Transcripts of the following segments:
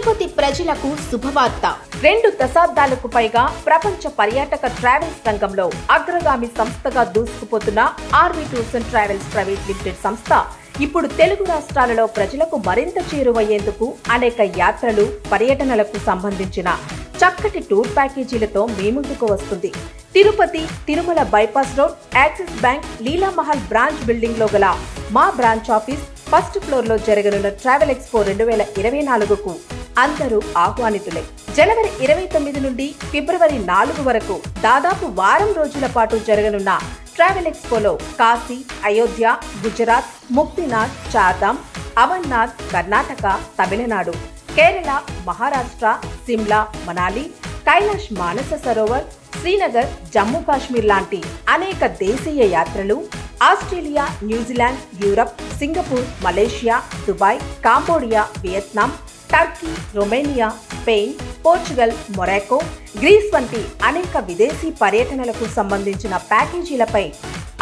తిరుపతి ప్రజలకు శుభవార్త. 2 దశాబ్దాలకు పైగా ప్రపంచ పర్యాటక ట్రావెల్స్ రంగంలో అగ్రగామి సంస్థగా దూసుకుపోతున్న RV tours and travels private limited సంస్థ ఇప్పుడు తెలుగు రాష్ట్రాలలో ప్రజలకు మరింత చేరువయ్యేందుకు అనేక యాత్రలు, పర్యటనలకు సంబంధించిన చక్కటి టూర్ ప్యాకేజీలతో మీ ముందుకు వస్తుంది. Tirupati Tirumala bypass road, axis bank, Leela Mahal branch building లో గల మా బ్రాంచ్ ఆఫీస్ ఫస్ట్ ఫ్లోర్ లో జరగనున్న ట్రావెల్ ఎక్స్పో 2024కు అందరూ ఆహ్వానితులే. జనవరి 29 నుండి ఫిబ్రవరి 4 వరకు దాదాపు వారం రోజుల పాటు జరగనున్న ట్రావెల్ ఎక్స్పోలో కాశీ, అయోధ్య, గుజరాత్, ముక్తినాథ్, చార్ధామ్, అమర్నాథ్, కర్ణాటక, తమిళనాడు, కేరళ, మహారాష్ట్ర, సిమ్లా, మనాలి, కైలాష్ మానస సరోవర్, శ్రీనగర్, జమ్మూ కాశ్మీర్ లాంటి అనేక దేశీయ యాత్రలు, Australia, New Zealand, Europe, Singapore, Malaysia, Dubai, Cambodia, Vietnam, Turkey, Romania, Spain, Portugal, Morocco, Greece వంటి అనేక విదేశీ పర్యటనలకు సంబంధించిన ప్యాకేజీలపై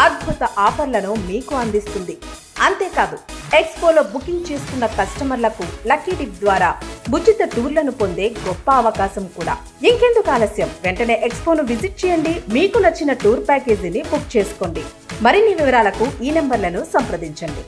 అద్భుత ఆఫర్లను మీకు అందిస్తుంది. అంతేకాదు, ఎక్స్పోలో బుకింగ్ చేసుకున్న కస్టమర్లకు లక్కీ డిప్ ద్వారా ఉచిత టూర్లను పొందే గొప్ప అవకాశం కూడా. ఇంకెందుకు ఆలస్యం, వెంటనే ఎక్స్పోను విజిట్ చేయండి. మీకు నచ్చిన టూర్ ప్యాకేజీని బుక్ చేసుకోండి. మరిన్ని వివరాలకు ఈ నెంబర్లను సంప్రదించండి.